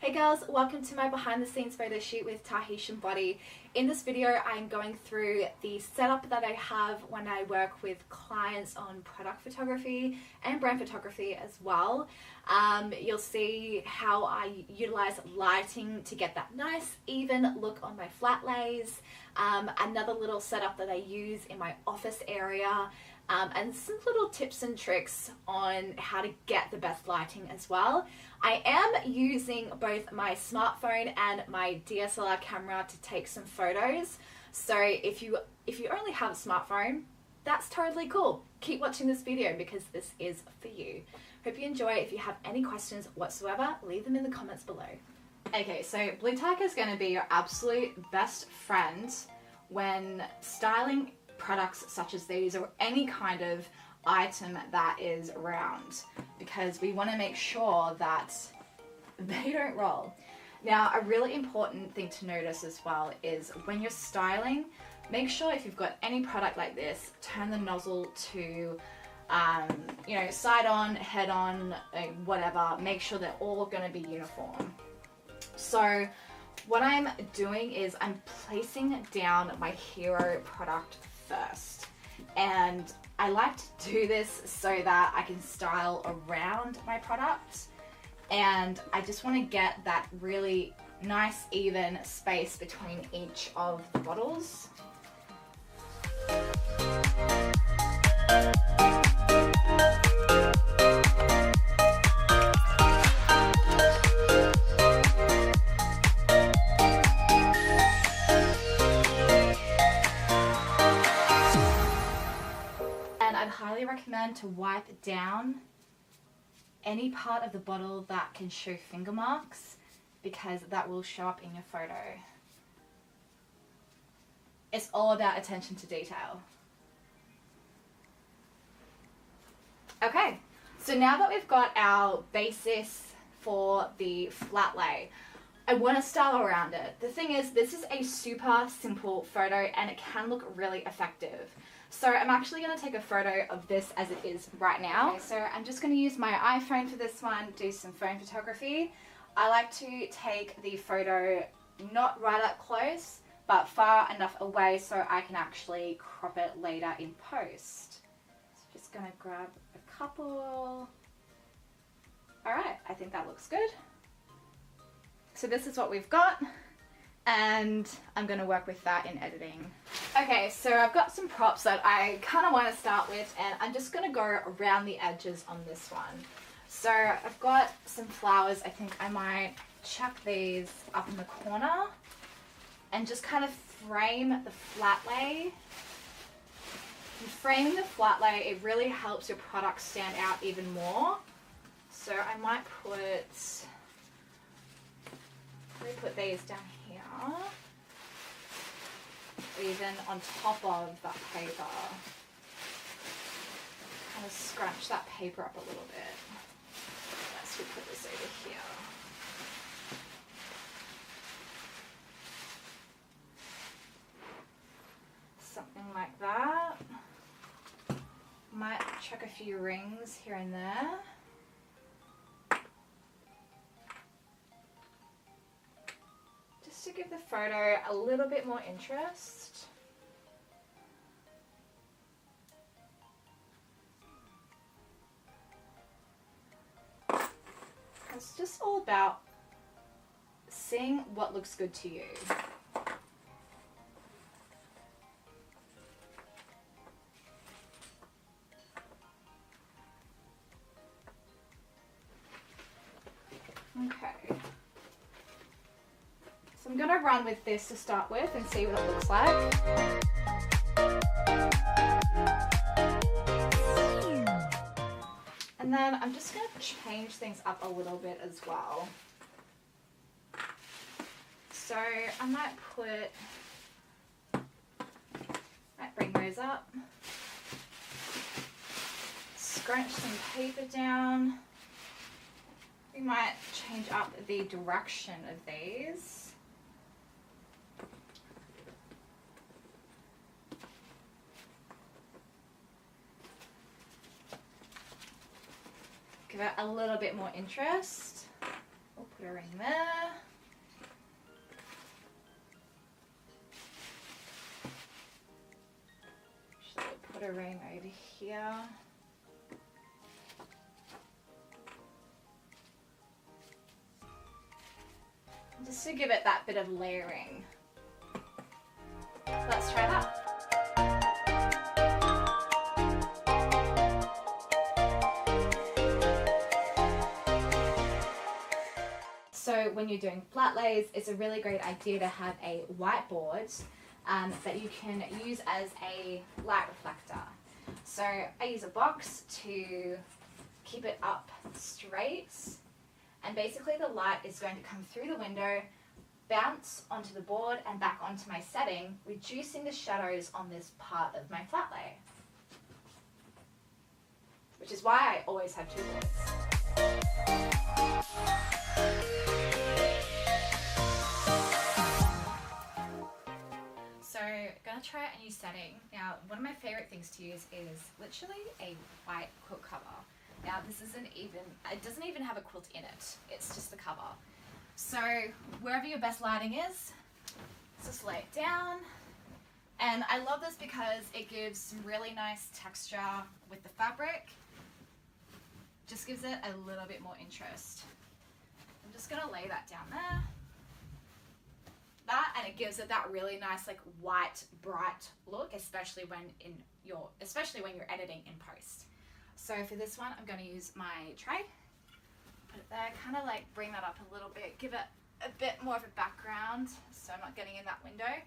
Hey girls, welcome to my behind the scenes photo shoot with Tahitian Body. In this video I'm going through the setup that I have when I work with clients on product photography and brand photography as well. You'll see how I utilize lighting to get that nice even look on my flat lays, another little setup that I use in my office area, and some little tips and tricks on how to get the best lighting as well. I am using both my smartphone and my DSLR camera to take some photos. So if you only have a smartphone, that's totally cool. Keep watching this video because this is for you. Hope you enjoy. If you have any questions whatsoever, leave them in the comments below. Okay, so blue tack is going to be your absolute best friend when styling products such as these or any kind of item that is round, because we want to make sure that they don't roll. Now, a really important thing to notice as well is when you're styling, make sure if you've got any product like this, turn the nozzle to side on, head on, whatever. Make sure they're all going to be uniform. So what I'm doing is I'm placing down my hero product first, and I like to do this so that I can style around my product, and I just want to get that really nice even space between each of the bottles. I'd highly recommend to wipe down any part of the bottle that can show finger marks, because that will show up in your photo. It's all about attention to detail. Okay, so now that we've got our basis for the flat lay, I want to style around it. The thing is, this is a super simple photo and it can look really effective. So I'm actually going to take a photo of this as it is right now. Okay, so I'm just going to use my iPhone for this one, do some phone photography. I like to take the photo not right up close, but far enough away so I can actually crop it later in post. So just going to grab a couple. Alright, I think that looks good. So this is what we've got, and I'm going to work with that in editing. Okay, so I've got some props that I kind of want to start with, and I'm just going to go around the edges on this one. So I've got some flowers. I think I might chuck these up in the corner and just kind of frame the flat lay. And framing the flat lay, it really helps your product stand out even more. So I might put these down here, or even on top of that paper. Kind of scrunch that paper up a little bit. Let's put this over here. Something like that. Might chuck a few rings here and there. To give the photo a little bit more interest. It's just all about seeing what looks good to you. Okay. So I'm going to run with this to start with and see what it looks like. And then I'm just going to change things up a little bit as well. So I might bring those up, scrunch some paper down. We might change up the direction of these. Give it a little bit more interest. We'll put a ring there. photo frame over here. Just to give it that bit of layering. Let's try that. So when you're doing flat lays, it's a really great idea to have a whiteboard that you can use as a light reflector. So I use a box to keep it up straight, and basically the light is going to come through the window, bounce onto the board and back onto my setting, reducing the shadows on this part of my flat lay. Which is why I always have two boards. So, gonna try a new setting. Now, one of my favorite things to use is literally a white quilt cover. Now, this isn't even, it doesn't even have a quilt in it. It's just the cover. So, wherever your best lighting is, just lay it down. And I love this because it gives some really nice texture with the fabric. Just gives it a little bit more interest. I'm just gonna lay that down there. That, and it gives it that really nice like white bright look, especially when you're editing in post. So for this one, I'm going to use my tray, put it there, kind of like bring that up a little bit, give it a bit more of a background so I'm not getting in that window.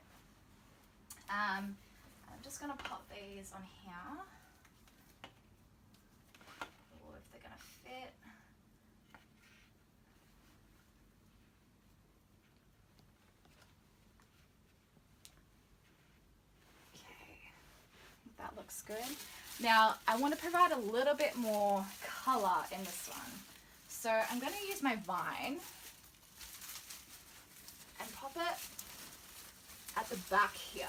I'm just going to pop these on here, or if they're going to fit. That looks good. Now I want to provide a little bit more color in this one. So I'm going to use my vine and pop it at the back here.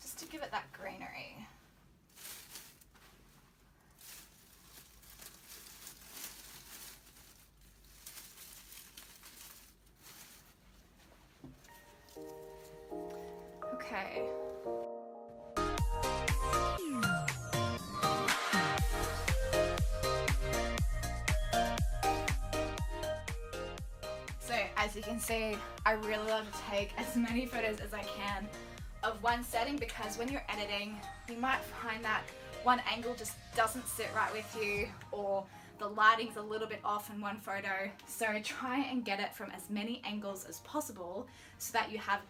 Just to give it that greenery. Okay. So as you can see, I really love to take as many photos as I can of one setting, because when you're editing, you might find that one angle just doesn't sit right with you, or the lighting's a little bit off in one photo. So try and get it from as many angles as possible so that you have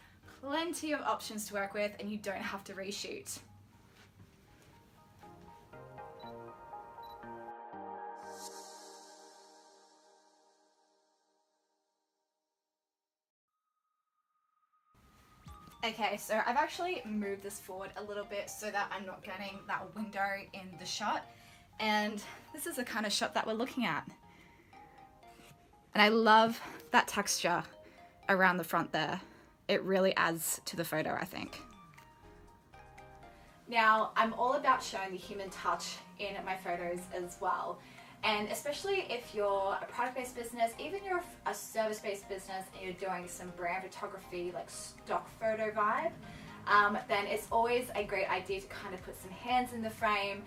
plenty of options to work with and you don't have to reshoot. Okay, so I've actually moved this forward a little bit so that I'm not getting that window in the shot, and this is the kind of shot that we're looking at. And I love that texture around the front there. It really adds to the photo, I think. Now, I'm all about showing the human touch in my photos as well. And especially if you're a product-based business, even you're a service-based business and you're doing some brand photography, like stock photo vibe, then it's always a great idea to kind of put some hands in the frame,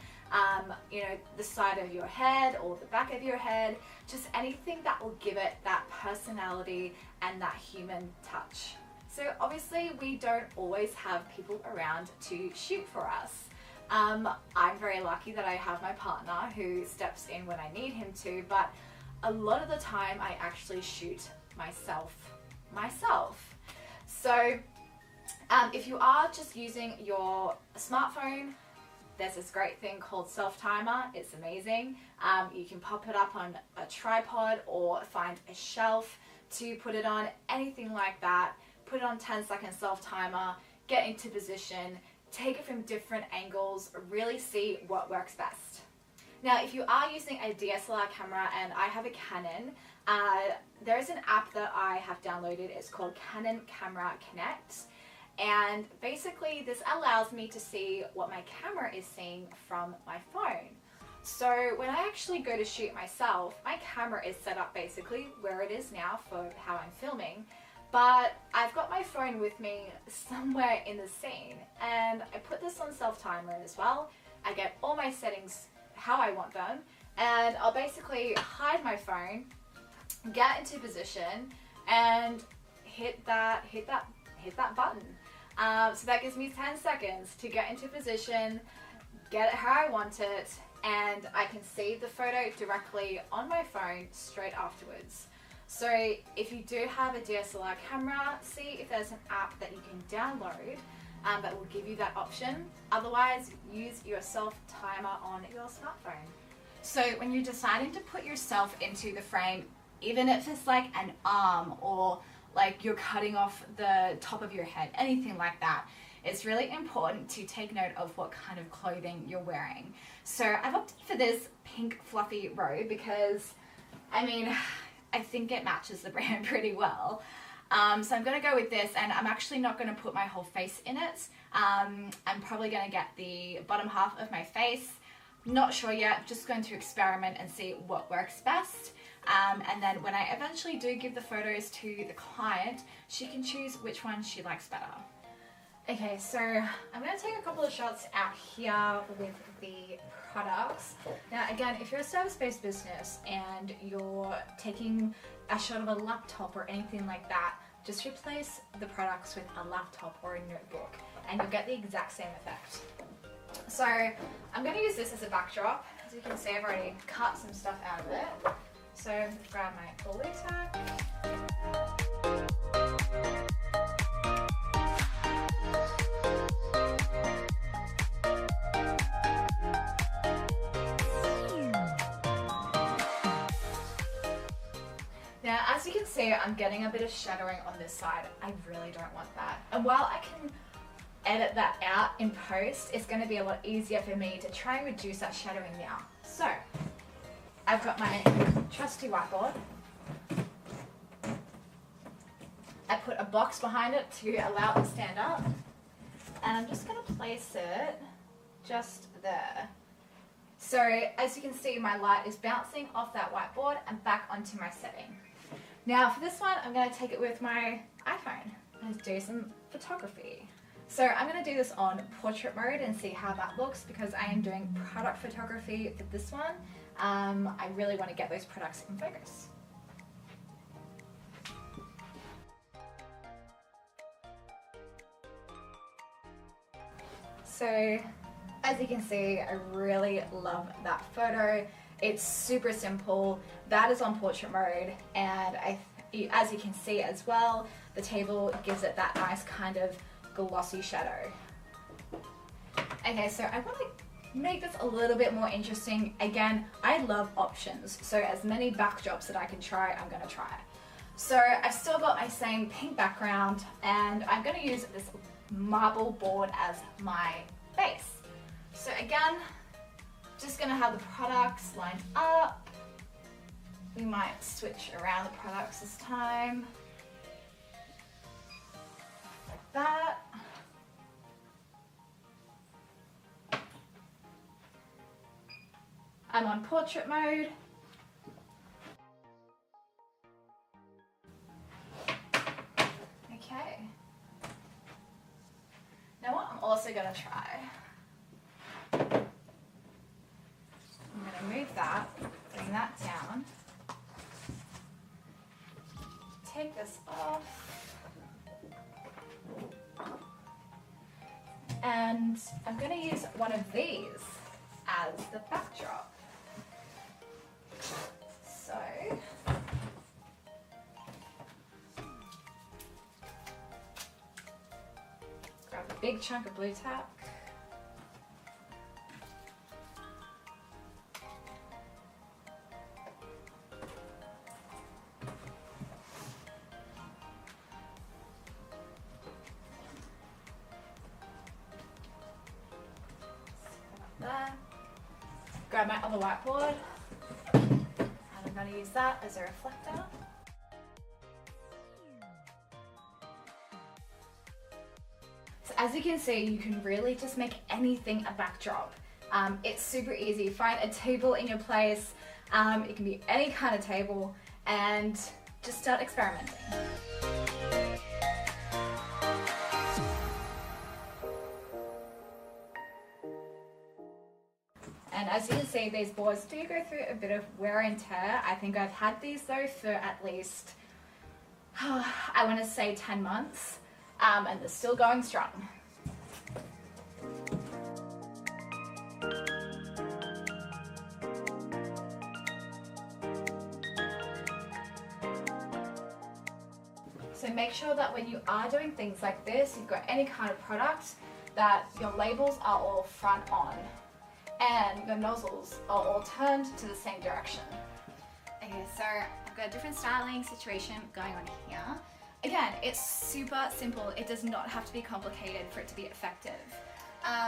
you know, the side of your head or the back of your head, just anything that will give it that personality and that human touch. So obviously we don't always have people around to shoot for us. I'm very lucky that I have my partner who steps in when I need him to, but a lot of the time I actually shoot myself. So if you are just using your smartphone, there's this great thing called self-timer. It's amazing. You can pop it up on a tripod or find a shelf to put it on, anything like that. Put it on 10-second self-timer, get into position, take it from different angles, really see what works best. Now, if you are using a DSLR camera, and I have a Canon, there's an app that I have downloaded. It's called Canon Camera Connect. And basically this allows me to see what my camera is seeing from my phone. So when I actually go to shoot myself, my camera is set up basically where it is now for how I'm filming. but I've got my phone with me somewhere in the scene, and I put this on self-timer as well. I get all my settings how I want them, and I'll basically hide my phone, get into position, and hit that button. So that gives me 10 seconds to get into position, get it how I want it, and I can see the photo directly on my phone straight afterwards. So if you do have a DSLR camera, see if there's an app that you can download that will give you that option. Otherwise, use your self-timer on your smartphone. So when you're deciding to put yourself into the frame, even if it's like an arm or like you're cutting off the top of your head, anything like that, it's really important to take note of what kind of clothing you're wearing. So I've opted for this pink fluffy robe because, I mean, I think it matches the brand pretty well. So I'm going to go with this, and I'm actually not going to put my whole face in it. I'm probably going to get the bottom half of my face. Not sure yet, just going to experiment and see what works best. And then when I eventually do give the photos to the client, she can choose which one she likes better. Okay, so I'm going to take a couple of shots out here with the products. Now again, if you're a service-based business and you're taking a shot of a laptop or anything like that, just replace the products with a laptop or a notebook and you'll get the exact same effect. So I'm going to use this as a backdrop. As you can see, I've already cut some stuff out of it. So I'm going to grab my blue tack. Now, as you can see, I'm getting a bit of shadowing on this side. I really don't want that. And while I can edit that out in post, it's going to be a lot easier for me to try and reduce that shadowing now. So, I've got my trusty whiteboard. I put a box behind it to allow it to stand up. And I'm just going to place it just there. So, as you can see, my light is bouncing off that whiteboard and back onto my setting. Now for this one, I'm going to take it with my iPhone and do some photography. So I'm going to do this on portrait mode and see how that looks because I am doing product photography for this one. I really want to get those products in focus. So as you can see, I really love that photo. It's super simple. That is on portrait mode, and as you can see as well, the table gives it that nice kind of glossy shadow. Okay, so I want to make this a little bit more interesting. Again, I love options, so as many backdrops that I can try, I'm going to try. So I've still got my same pink background, and I'm going to use this marble board as my base. So again, just going to have the products lined up. We might switch around the products this time. Like that. I'm on portrait mode. Okay. Now what I'm also going to try, I'm going to move that, bring that down, take this off, and I'm going to use one of these as the backdrop. So, grab a big chunk of blue tack. There. Grab my other whiteboard, and I'm going to use that as a reflector. So as you can see, you can really just make anything a backdrop. It's super easy. Find a table in your place, it can be any kind of table, and just start experimenting. as you can see, these boards do go through a bit of wear and tear. I think I've had these though for at least, I want to say 10 months, and they're still going strong. So make sure that when you are doing things like this, you've got any kind of product, that your labels are all front on and your nozzles are all turned to the same direction. Okay, so I've got a different styling situation going on here. Again, it's super simple. It does not have to be complicated for it to be effective.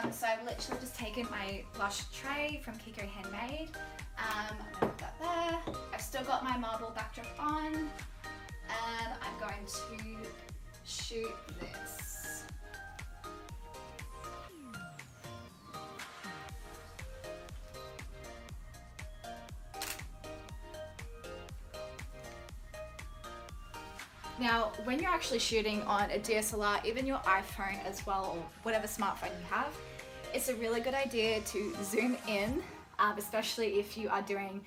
So I've literally just taken my blush tray from Kiko Handmade. I'm gonna put that there. I've still got my marble backdrop on, and I'm going to shoot this. Now, when you're actually shooting on a DSLR, even your iPhone as well, or whatever smartphone you have, it's a really good idea to zoom in, especially if you are doing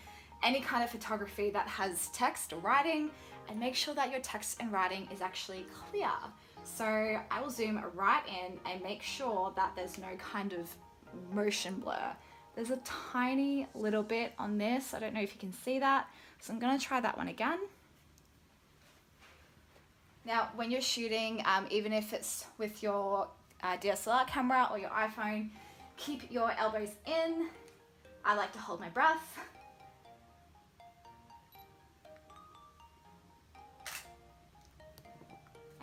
any kind of photography that has text or writing, and make sure that your text and writing is actually clear. So I will zoom right in and make sure that there's no kind of motion blur. There's a tiny little bit on this. I don't know if you can see that. So I'm gonna try that one again. Now, when you're shooting, even if it's with your DSLR camera or your iPhone, keep your elbows in. I like to hold my breath.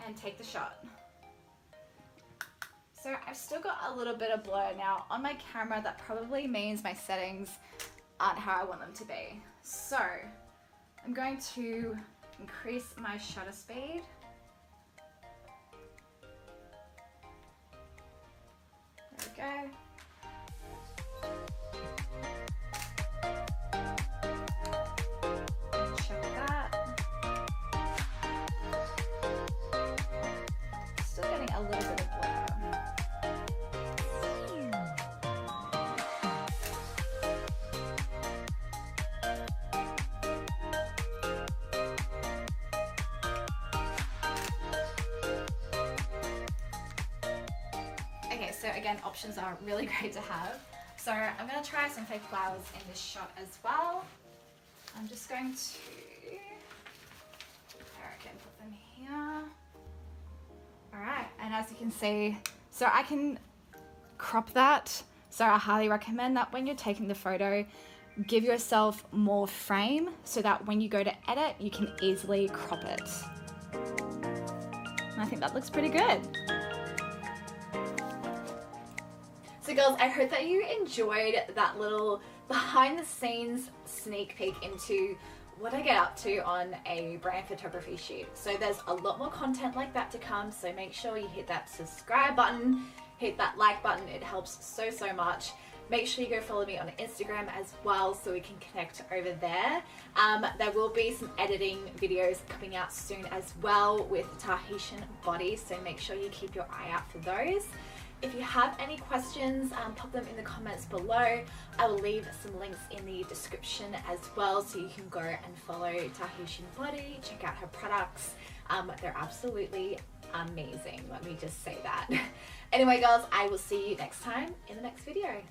And take the shot. So I've still got a little bit of blur now on my camera. That probably means my settings aren't how I want them to be. So I'm going to increase my shutter speed. There we go. Check that. Still getting a little bit of blur. Okay, so again, options are really great to have. So I'm going to try some fake flowers in this shot as well. I'm just going to, I reckon, put them here. Alright, and as you can see, so I can crop that. So I highly recommend that when you're taking the photo, give yourself more frame so that when you go to edit, you can easily crop it. And I think that looks pretty good. So girls, I hope that you enjoyed that little behind the scenes sneak peek into what I get up to on a brand photography shoot. So there's a lot more content like that to come, so make sure you hit that subscribe button, hit that like button, it helps so much. Make sure you go follow me on Instagram as well so we can connect over there. There will be some editing videos coming out soon as well with Tahitian Body, so make sure you keep your eye out for those. If you have any questions, pop them in the comments below. I will leave some links in the description as well so you can go and follow Tahitian Body, check out her products. They're absolutely amazing, let me just say that. Anyway girls, I will see you next time in the next video.